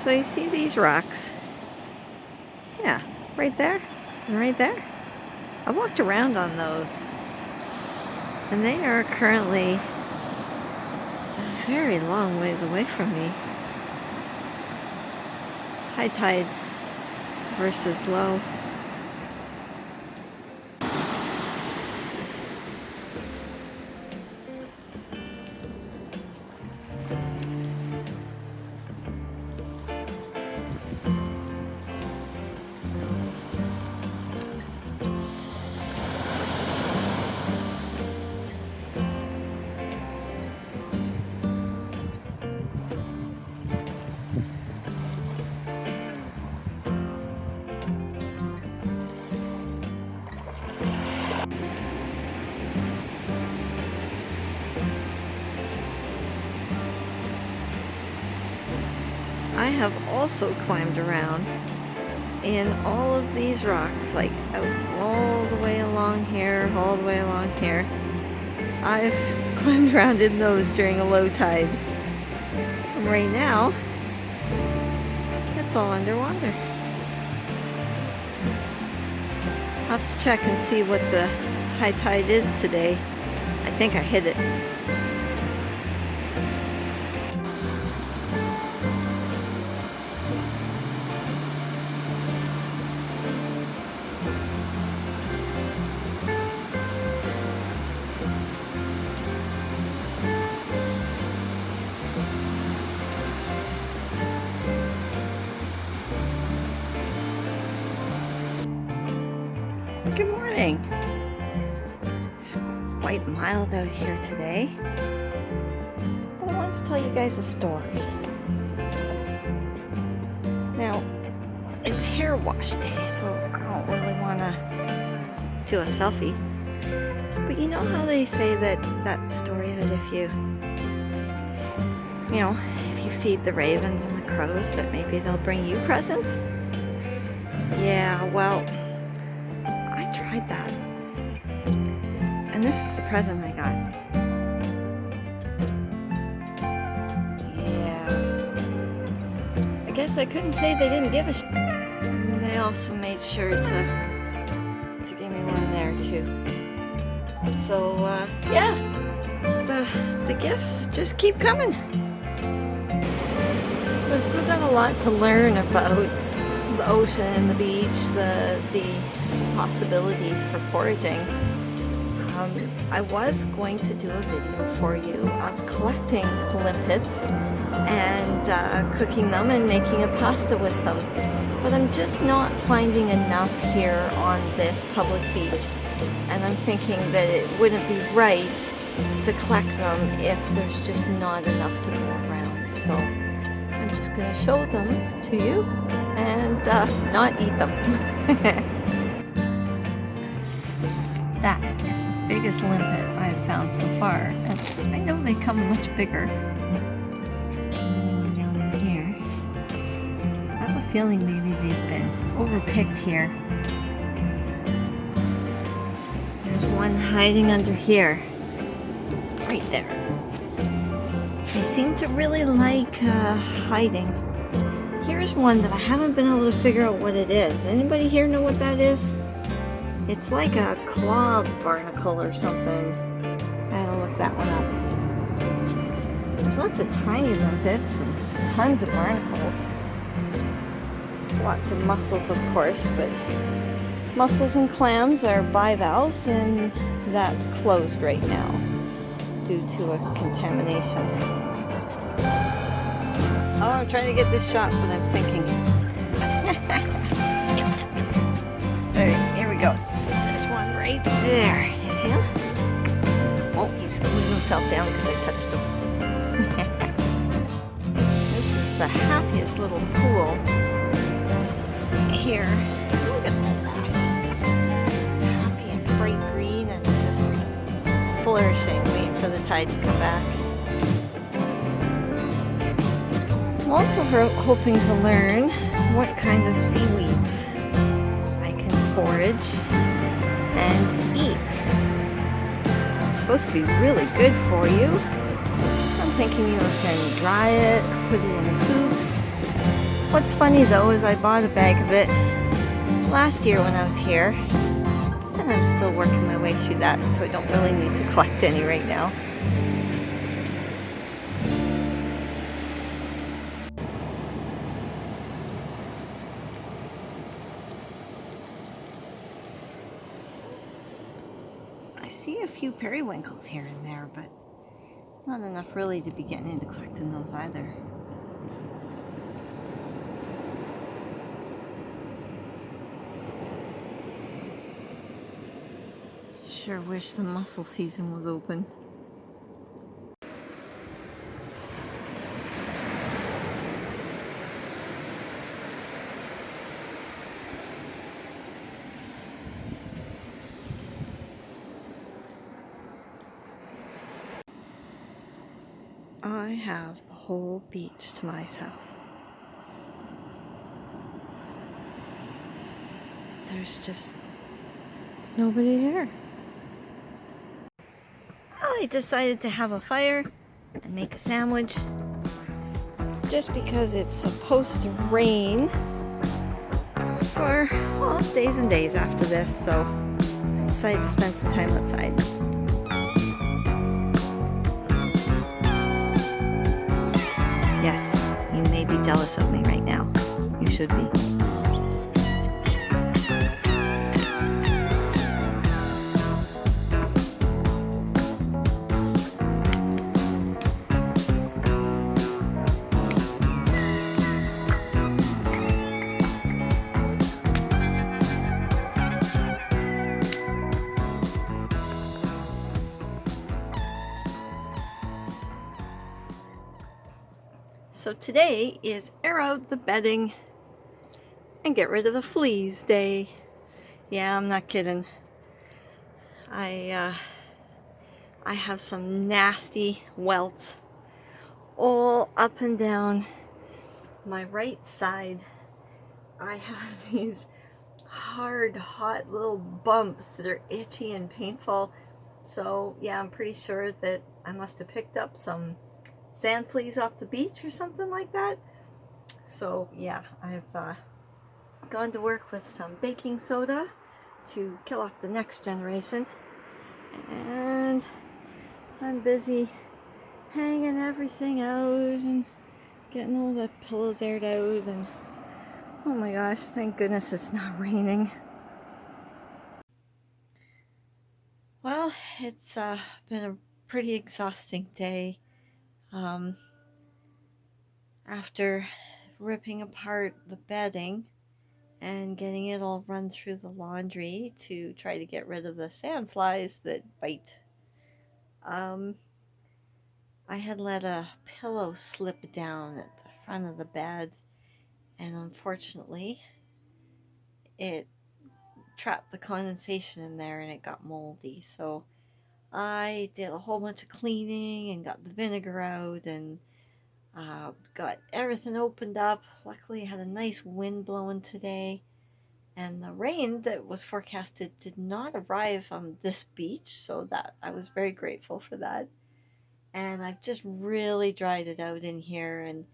So you see these rocks? Yeah, right there and right there. I walked around on those, and they are currently a very long ways away from me. High tide versus low. I have also climbed around in all of these rocks, like out all the way along here, all the way along here. I've climbed around in those during a low tide. And right now, it's all underwater. I'll have to check and see what the high tide is today. I think I hit it. Good morning. It's quite mild out here today. But I want to tell you guys a story. Now, it's hair wash day, so I don't really want to do a selfie. But you know how they say that story that if you feed the ravens and the crows, that maybe they'll bring you presents? Yeah, well, tried that, and this is the present I got. Yeah, I guess I couldn't say they didn't give a shit. And they also made sure to give me one there too. So yeah, the gifts just keep coming. So I've still got a lot to learn about the ocean and the beach, the possibilities for foraging. I was going to do a video for you of collecting limpets and cooking them and making a pasta with them, but I'm just not finding enough here on this public beach, and I'm thinking that it wouldn't be right to collect them if there's just not enough to go around. So I'm just going to show them to you and not eat them. That is the biggest limpet I've found so far, and I know they come much bigger. Another one down in here. I have a feeling maybe they've been overpicked here. There's one hiding under here, right there. They seem to really like hiding. Here's one that I haven't been able to figure out what it is. Anybody here know what that is? It's like a claw barnacle or something. I gotta look that one up. There's lots of tiny limpets and tons of barnacles. Lots of mussels, of course, but mussels and clams are bivalves, and that's closed right now due to a contamination. Oh, I'm trying to get this shot, but I'm sinking. Alright, here we go. There's one right there. You see him? Oh, he's glued himself down because I touched him. This is the happiest little pool here. Look at all that. Happy and bright green and just flourishing, waiting for the tide to come back. I'm also hoping to learn what kind of seaweeds I can forage and eat. It's supposed to be really good for you. I'm thinking you can dry it, put it in soups, What's funny though is I bought a bag of it last year when I was here, and I'm still working my way through that, so I don't really need to collect any right now. I see a few periwinkles here and there, but not enough really to be getting into collecting those either. Sure wish the mussel season was open. I have the whole beach to myself. There's just nobody here. I decided to have a fire and make a sandwich just because it's supposed to rain for, well, days and days after this, so I decided to spend some time outside. Yes, you may be jealous of me right now. You should be. So today is air out the bedding and get rid of the fleas day. Yeah, I'm not kidding. I have some nasty welts all up and down my right side. I have these hard, hot little bumps that are itchy and painful. So yeah, I'm pretty sure that I must have picked up some sand fleas off the beach or something like that. So yeah, I've gone to work with some baking soda to kill off the next generation, and I'm busy hanging everything out and getting all the pillows aired out, and oh my gosh, thank goodness it's not raining. Well, it's been a pretty exhausting day. After ripping apart the bedding and getting it all run through the laundry to try to get rid of the sand flies that bite, I had let a pillow slip down at the front of the bed, and unfortunately it trapped the condensation in there and it got moldy. So I did a whole bunch of cleaning and got the vinegar out and got everything opened up. Luckily I had a nice wind blowing today, and the rain that was forecasted did not arrive on this beach, so that I was very grateful for that. And I've just really dried it out in here and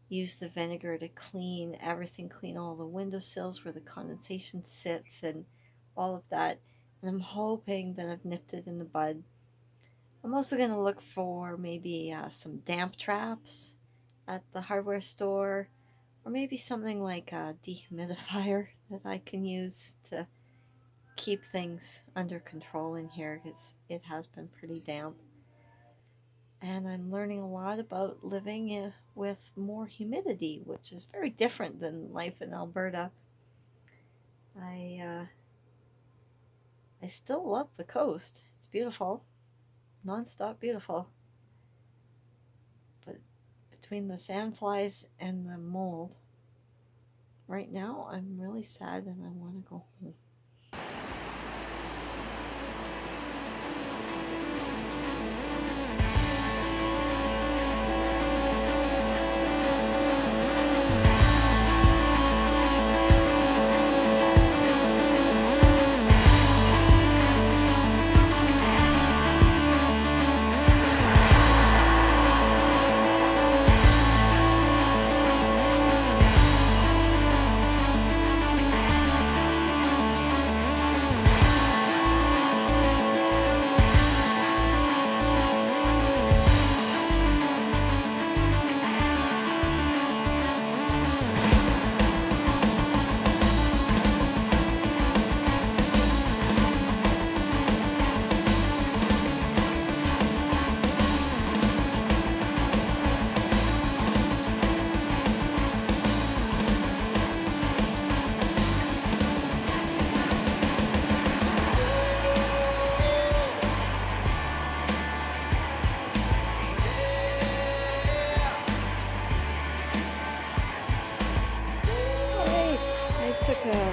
used the vinegar to clean everything, clean all the windowsills where the condensation sits and all of that. And I'm hoping that I've nipped it in the bud. I'm also going to look for maybe some damp traps at the hardware store, or maybe something like a dehumidifier that I can use to keep things under control in here, because it has been pretty damp. And I'm learning a lot about living with more humidity, which is very different than life in Alberta. I still love the coast. It's beautiful, non-stop beautiful. But between the sandflies and the mold, right now I'm really sad and I want to go home.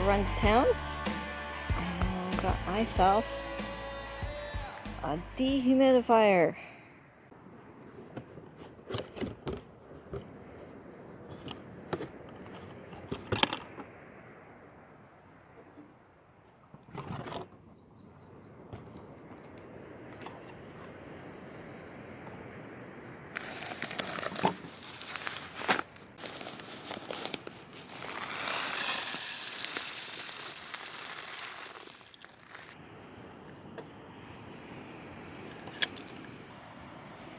gotta run to town and got myself a dehumidifier.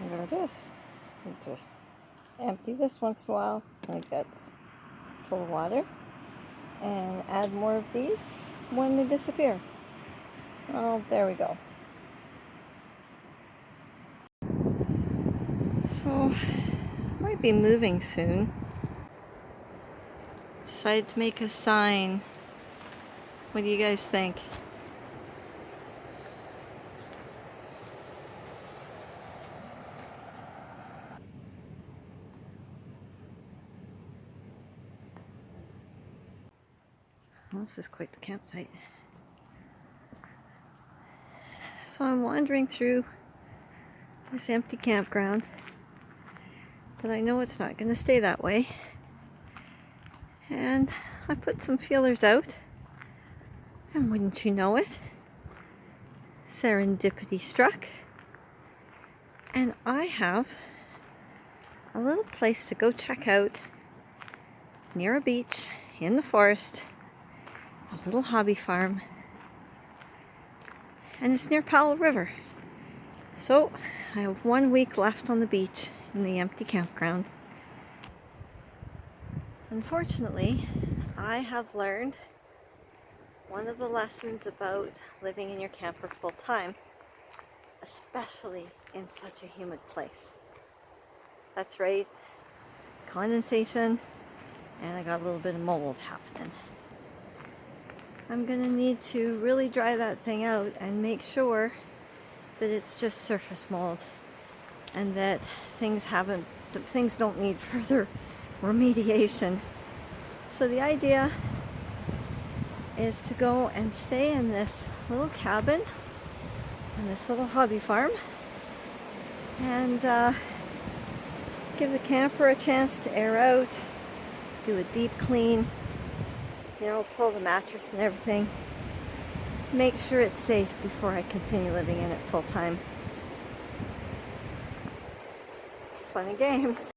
And there it is. You just empty this once in a while, like that's full of water, and add more of these when they disappear. Oh, there we go. So, might be moving soon. Decided to make a sign. What do you guys think? Well, this is quite the campsite. So I'm wandering through this empty campground, but I know it's not going to stay that way. And I put some feelers out, and wouldn't you know it, serendipity struck, and I have a little place to go check out near a beach in the forest, a little hobby farm, and it's near Powell River. So I have 1 week left on the beach in the empty campground. Unfortunately, I have learned one of the lessons about living in your camper full time, especially in such a humid place. That's right, condensation, and I got a little bit of mold happening. I'm gonna need to really dry that thing out and make sure that it's just surface mold and that things don't need further remediation. So the idea is to go and stay in this little cabin in this little hobby farm and give the camper a chance to air out, do a deep clean, you know, pull the mattress and everything, make sure it's safe before I continue living in it full time. Fun and games.